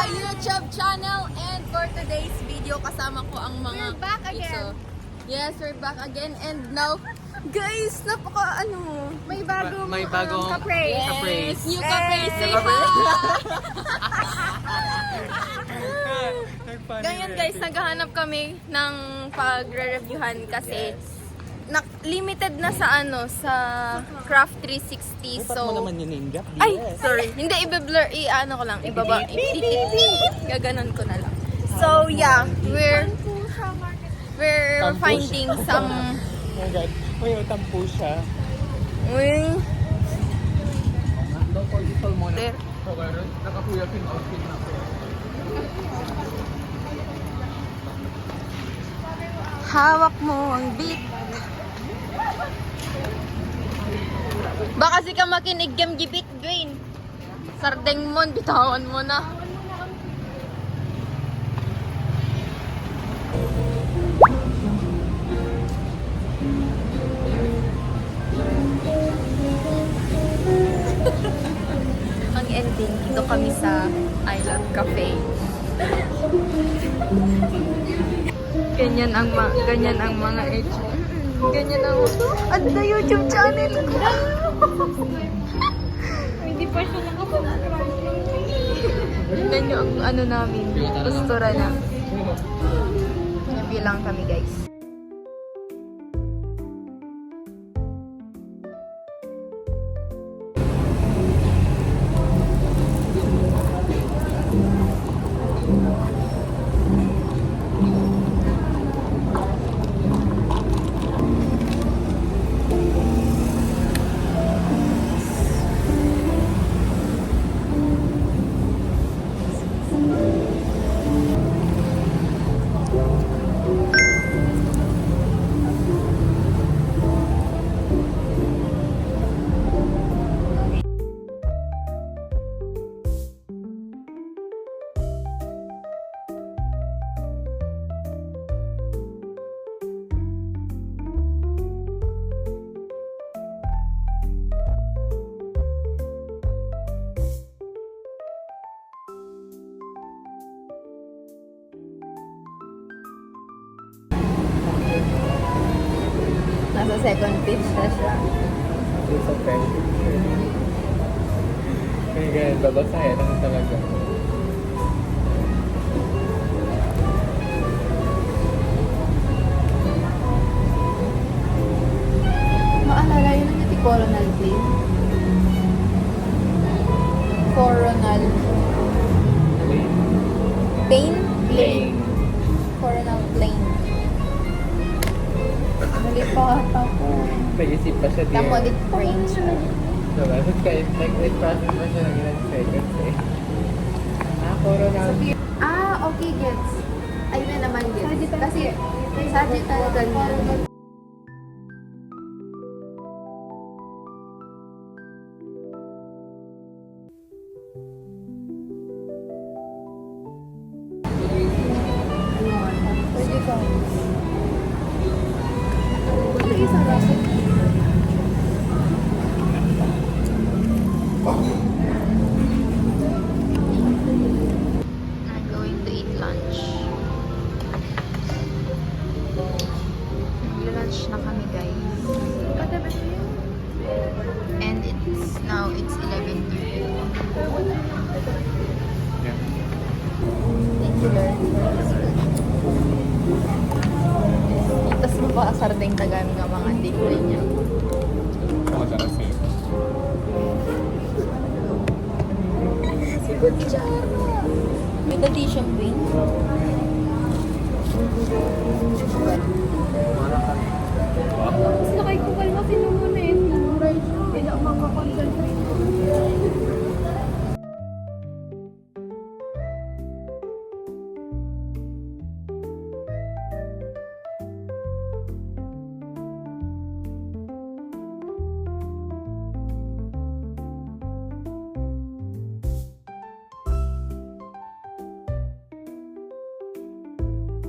YouTube channel, and for today's video kasama ko ang mga We're back again. iso. Yes, we're back again, and now guys, napaka May bagong, May bagong ka-praise. yes, Ka-praise. new ka-praise, say Ka-praise. hi! Ganyan guys, naghahanap kami ng pagre-reviewhan kasi limited na sa sa Craft 360. Ba't mo So naman yun name drop? ay, sorry. Hindi i-blur, i-ano ko lang, ibaba. Gaganon ko na lang. So yeah, we're Tampo finding siya. some Oh my God. May utampo siya. There. Nakakuya pin outfit na ako. Hawak mo ang beat. Baka si ka makinig game gibit, Dwayne. Sardeng mon, bitawan mo na. Ang ending, dito kami sa I Love Cafe. Ganyan ang mga ganyan ang the YouTube channel ko. Hindi pa siya nakapag-subscribe. Ganyan ang namin, postura na. Nabilang kami guys. Nasa second pitch na siya. It's okay. Kaya ganyan, babasahin ako talaga. Maalala yun ang nati Coronal Plain. Coronal Plain? Plain. Coronal Plain. Nalipat ako. Nag-isip pa siya Tamo dit range. Diba? Kahit nag-process pa siya ng ilang seconds eh. Coronal. Okay, gets. Ayun na naman, gets. Kasi, Sagittal ganyan. Pwede ka. Pwede isang raso. I'm going to eat lunch. Nag-lunch na kami, guys. And it's 11:30. Yeah. Thank you, Lord. Tapos mapakasardeng tagaan nga mga dikoy niya. Magarasi. Si Kuchara! May dati siyang wing. Tapos nakikukal na sinumuna eh. Kaya makakonsentrate.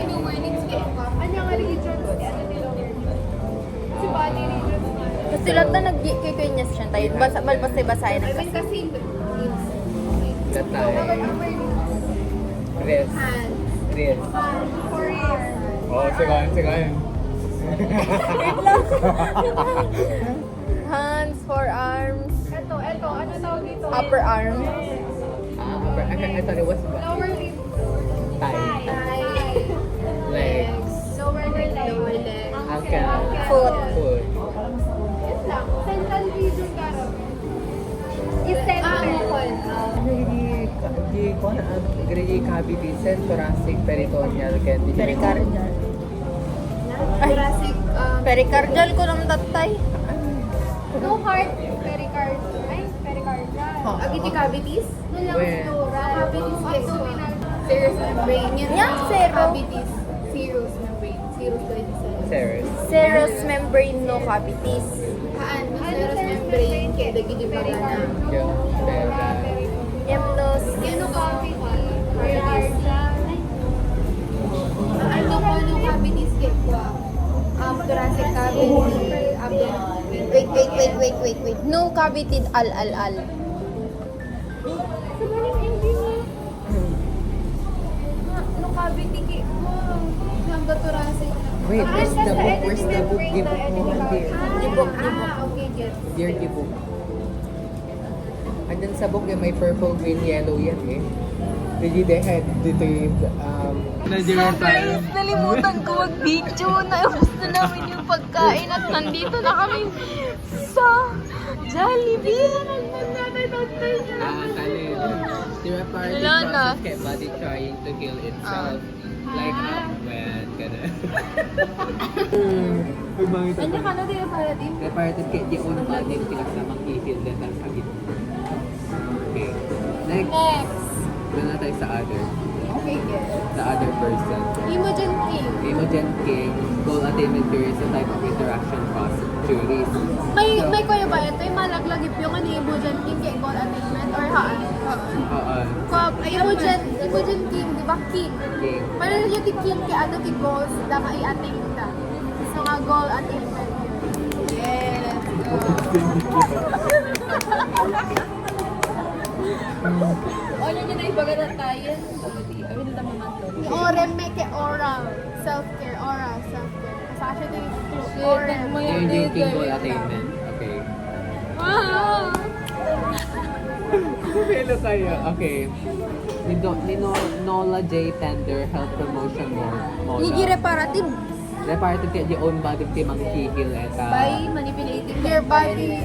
Ano nga regions? Ano nila? Si Bali regions nga. Kasi lahat na nag-kikwinyas siya tayo. Basta basahin ng I mean kasi That tayo. Res. Hands. Res. Forearm. Oh, sigahan. Hands, forearms, Ito. Ano tawag dito? upper arm. I thought it was Lower lip. thigh. Thigh. Legs. Lower leg. Lower leg. Ankle. Foot. Foot. Yes lang. Central region ka ro. Is center. Hindi cavity, thoracic, peritoneal, candy. Pericardial. Thoracic. Pericardial ko ng tatay. No heart. Pericardial. Agiti cavities? No lang Where? flora. Cavities yes. Serous membrane. Yan Yeah, ang zero. Cavities. Serous membrane. Serous 27. Ceres. Serous membrane no cavities. Haan, no serous membrane. Kaya dagiti ba na? Yung pera. Yemnos. Yan no cavity. Pericardial. Ano ko no cavities kaya po? Thoracic cavity. Wait. No cavity al. No cavity kaya po. Hanggang thoracic. Wait, where's the book? Where's the book? Membrane Give na book mo, dear. Dibok. Okay, get. Dear, give book. Andun sa book yung may purple, green, yellow yan eh. Hindi dehead dito yung Guys, nalimutan ko mag-video. Naubos na namin yung pagkain at nandito na kami sa Jollibee. talent. The reparative Wala na. process kept body trying to heal itself. Like, when, gano'n. Ano ka na din para din? Reparative kaya di unang body tinaksamang i-heal din ang sakit. Okay. Next, Next. doon na tayo sa other. Okay, get. The other person. Imogen King. Imogen King, goal attainment theory is a type of interaction process theories. May kuya ba ito? Yung malaglagip yung ano Imogen King kay goal attainment or haan? Oo. Imogen King, di ba? King. King. Parang yung ti King kay ano ti goals na ka-i-attain ta. So nga goal attainment yun. Yes. O, yun na ibaga na tayo. Ayun na naman to. Orem may kay oral. Self-care, oral, self-care. Kasi siya din orem. Yung King goal attainment. Okay. Wow! Hello kayo. Okay. Nola J. Tender, Health Promotion Mola. Nigi reparative Reparative kaya di own body ti manghihil eta. by manipulating Your body.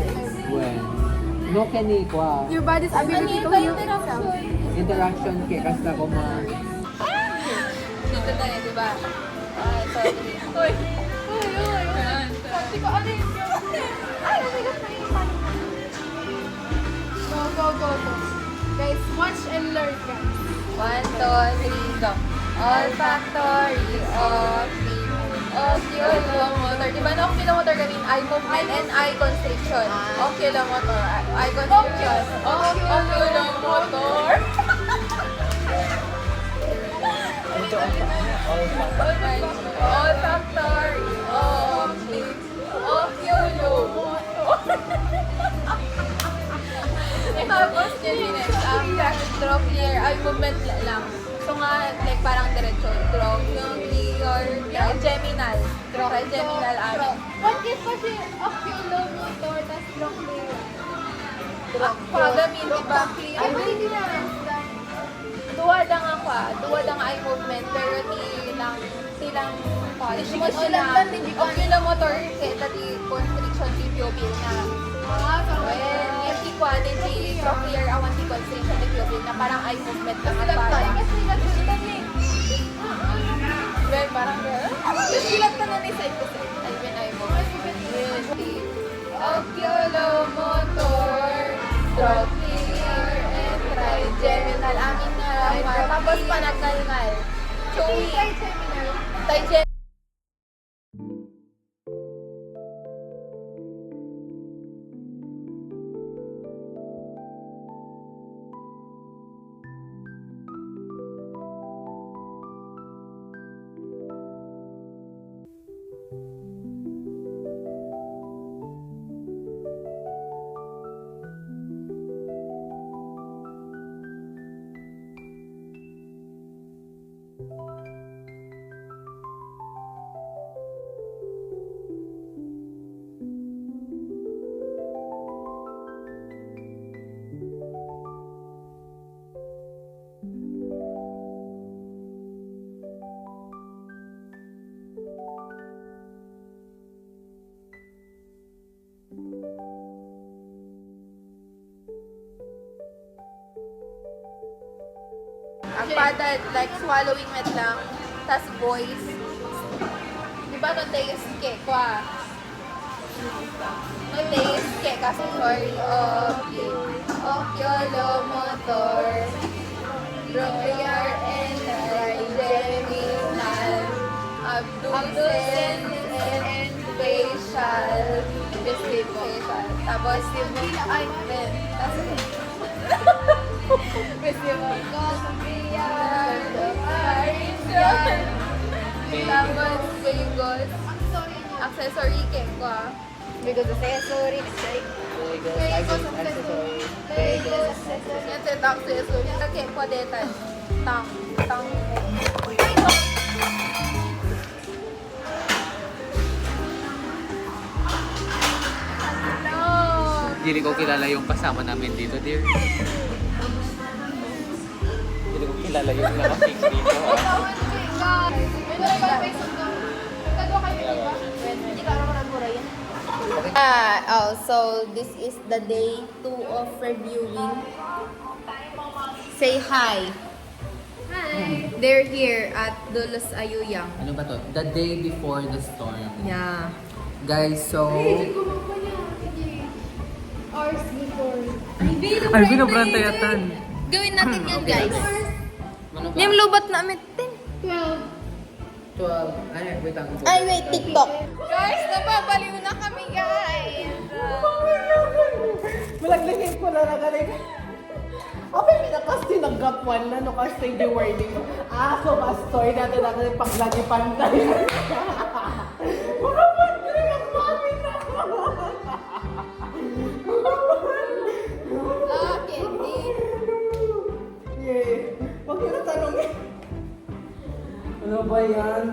When. No kani kwa. Your body's ability to heal itself. Interaction kaya kasta ko Dito tayo, di ba? Sorry. Uy! Sabi ko, ano yun? Ay, umigas na yung paano. Go. Guys, watch and learn, guys. 1, 2, 3, go. All factory of oculomotor. Di ba na oculomotor gamin? Eye movement and eye constriction. Oculomotor. Eye constriction. Oculomotor. All factory of oculomotor. Tapos, trochlear, eye movement lang. So nga, like parang diretso, trochlear, trigeminal. Trigeminal eye. What if kasi oculomotor, tas trochlear? Pagamin, di ba? Ay, hindi na. Duwa lang ako duwa lang eye movement, pero tilang oculomotor, kaya tati constriction di pupil na. Well, yung tikwade di trochlear, awan di constriction di pupil na parang eye movement lang at parang. Well, parang gano'n. Silat ka na ni side to side. I mean, eye movement. Oculomotor, trochlear, and trigeminal. Amin na lang. Tapos panagkalmal. Chewy. Trigeminal. Ang padat, like swallowing met lang. Tas voice. Di ba no taste ke kwa? No taste ke kasi sorry of yolo motor. Royal and Criminal. Abducen and facial. Facial. Tapos ay, tapos festival ko sa Piyan, Marisol. Tapos, Vegas. Accessory cake ko ah. Vegas accessory. Vegas accessory. Vegas accessory. Yan sa accessory. Cake ko detan. Tang. Hindi ko kilala yung kasama namin dito, dear. Hindi ko kilala yung naka-fix dito, ha? So this is the day 2 of reviewing. Say hi. Hi. They're here at Dulos Ayuyang. Ano ba to? The day before the storm. Yeah. Guys, so... Hours before. Ay, binabantayatan. Gawin natin yan, guys. Ano ba? Yung lubat namin. 12. Ay, wait lang. Ay, wait, TikTok. Guys, napapaliw na kami, guys. Malaglagay ko na nagaling. Okay, pinakas tinanggap one na no kasi di warning. So story natin natin paglagi pantay. Mga pantay ang mami na. Candy. Yeah. Huwag yun ang tanongin. Ano ba yan?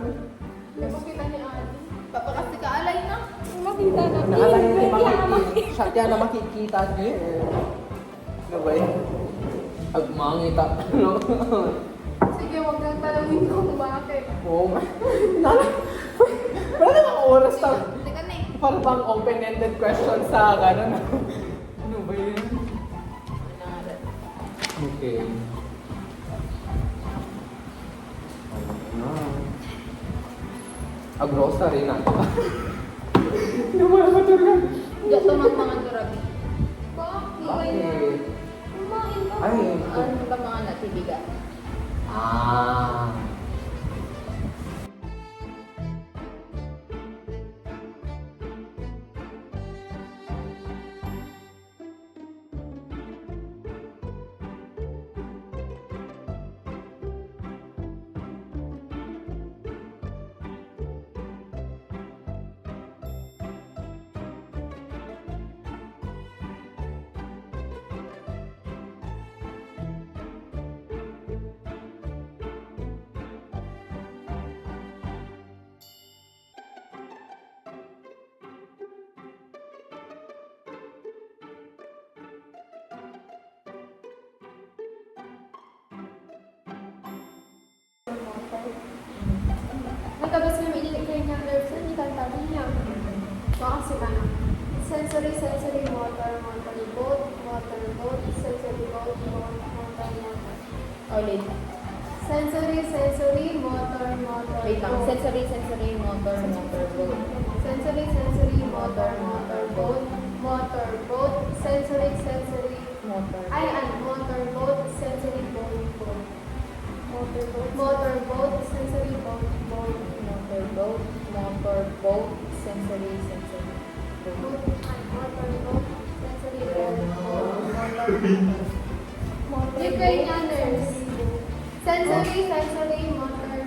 Nakakita ni Ate. Papakasi ka, alay na. Makita na. Naalala niya makikita. Siya yan na makikita din. Ano ba yan? Agmangita. Sige, huwag nang talawin kung bakit. Oo. Wala namang oras na. Teka na eh. Parang bang open-ended question sa gano'n. Ano ba yun? Okay. Grocery na. Hindi mo na matuloy. Diyan ito mga durabi. Bakit? Kumain ka. Ay, Ano ba mga natibigan? Ah. Tapos yung ililikay niya nerves, hindi kantabi niya. Makasi ka na. Sensory, motor, boat, sensory boat, motor. Ulit. Sensory, motor, Wait lang. boat. Sensory, motor, boat. Sensory, motor, boat, sensory, Motor. ay, motor, boat, sensory, boat. Motor, boat, sensory, boat. Motor, boat, sensory. Different others. Sensory, motor,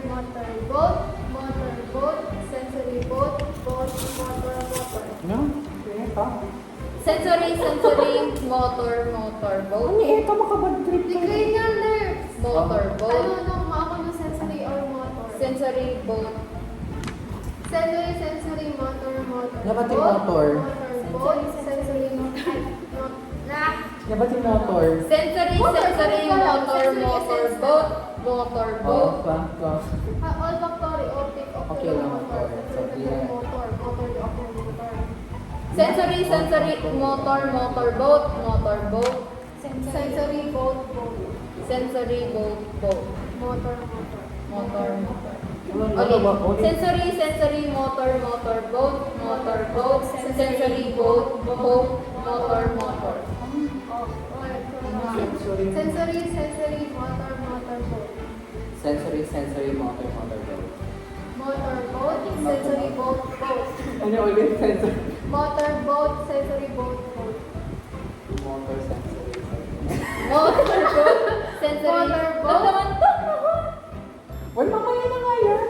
boat, sensory, boat, motor. Ano? Ito? Sensory, motor, boat. Ano ito? Makabad trip ka. Different others. Motor, boat. Ano, ako ng sensory or sensory boat. Sensory motor. Dapat yung motor. Boat, sensory motor. Dapat yung motor. Sensory motor boat. Motor boat. Olfactory. Okay lang, motor. So, yeah. Sensory motor boat. Sensory boat. Sensory boat. Motor. Okay. Sensory motor boat. Sensory boat. Motor. Sensory motor boat. Sensory motor boat. Motor boat, sensory boat. Ano ulit? Sensory. Motor boat, sensory boat. Motor sensory. Motor boat, sensory boat. Well, mamaya na nga yan.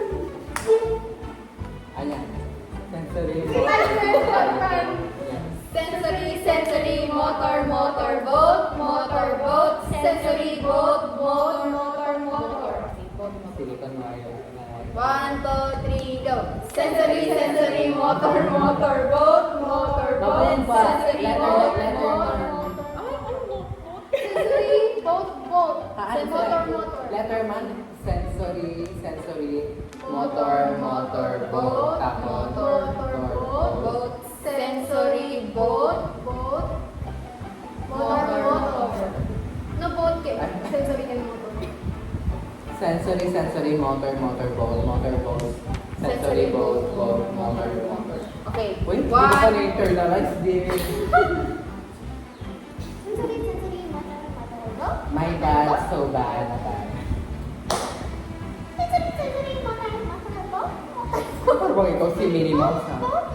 Ayan. Sensory motor. Ayan. Sensory motor boat. Sensory boat, motor. Silicon wire. 1, 2, 3, go. Sensory motor boat. Babayan pa. Sensory Letter, boat, letter. Sensory boat. Motor. Letterman. Sensory. Motor boat. Tapos. Boat. Sensory boat. Motor. No boat ke. Sensory and motor. Sensory motor boat. Sensory boat, motor. Okay. Wait, hindi ko pa na-internalize din. Sensory motor. My bad, so bad. Sensory motor. Parang bang ikaw si Minnie Mouse, ha?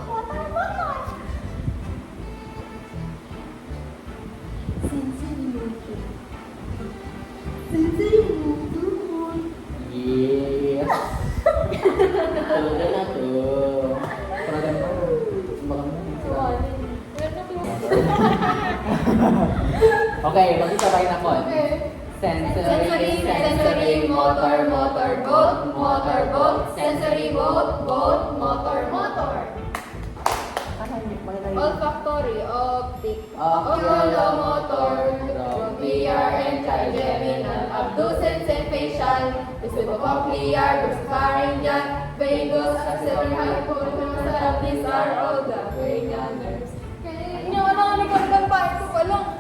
Yes! Talaga na to. Talaga na. Baka mo. Okay, mag-isabay na ko. Sensory motor boat. Sensory boat, motor. Olfactory, optic. Oculomotor, trochlear and trigeminal, abducens and facial, vestibulocochlear, pharyngeal, vagus, axillary, hypothalamus. These are all the cranial nerves. Hindi ko pa lang.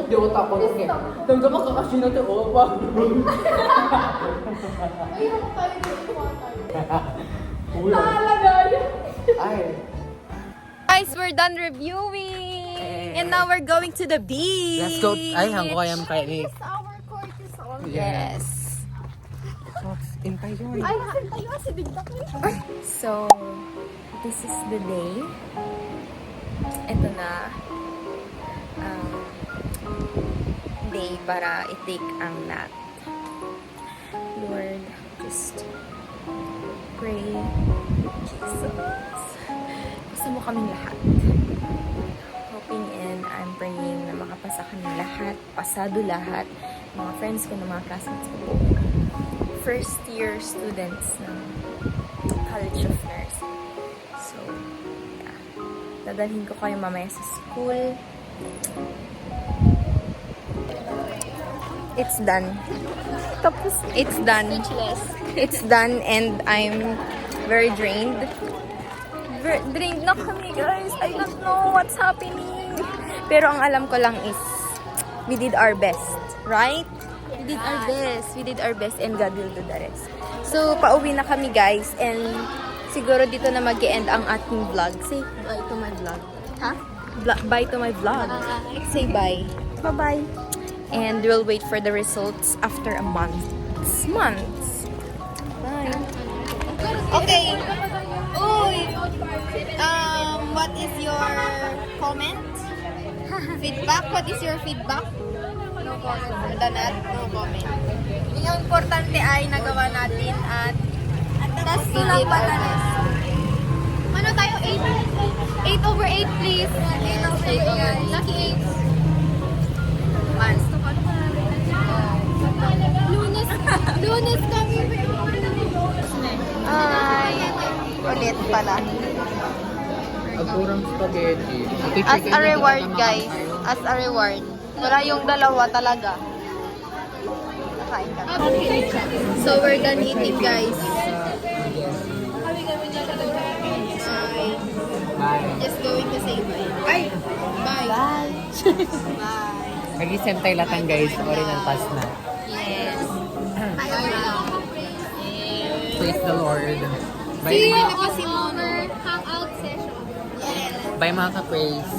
Hindi ko tapos eh. Tanggap ang kakasyon na ito. Oh, wag. Ayun tayo dito Uy. Ay. Guys, we're done reviewing! And now we're going to the beach! Let's go. Ay, hangko kayang kainin. Our cortisol. Yes. Intay yun. Ay, nasin tayo kasi bigla ko. So, this is the day. Ito na. Day para i-take ang nap. Lord, just pray. Jesus. Gusto mo kaming lahat. Hoping and I'm praying na makapasa kami lahat, pasado lahat, mga friends ko, mga classmates ko. First year students ng College of Nursing. So, yeah. Dadalhin ko kayo mamaya sa school. It's done. Tapos, it's done. It's done and I'm very drained. Drained na kami, guys. I don't know what's happening. Pero ang alam ko lang is, we did our best. Right? We did our best. We did our best and God will do the rest. So, pauwi na kami, guys. And siguro dito na mag-e-end ang ating vlog. Say bye to my vlog. Ha? Bye to my vlog. Say bye. Bye-bye. And we'll wait for the results after a month. Months. Bye. Okay. Uy. What is your comment? Feedback? What is your feedback? No comment. No comment. Yung importante ay nagawa natin at tas lang patalas. Ano tayo? 8 over 8 please. 8 over 8. Lucky 8. Lunes kami. Pagkurang spaghetti. As a reward, guys. As a reward. Wala yung dalawa talaga. Nakain ka. So, we're done eating, guys. Bye. Just going to say bye. Ay! Bye! Bye! Bye! Nag-isem tayo latang guys. Original pass na. Yes! Praise the Lord. Bye, See you mga, kasi our hangout session. Yes! bye mga ka-praise.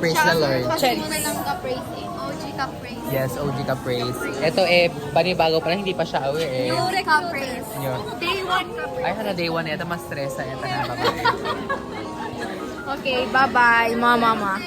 Praise the Lord. Kasi muna lang ka-praise eh. OG ka-praise. Yes, OG ka-praise. Ito panibago pa lang, hindi pa siya aware eh. New ka-praise. Yun. Day 1 ka-praise. Ay, hala, day 1 ito, mas stress ito na babae. Okay, bye-bye, mama.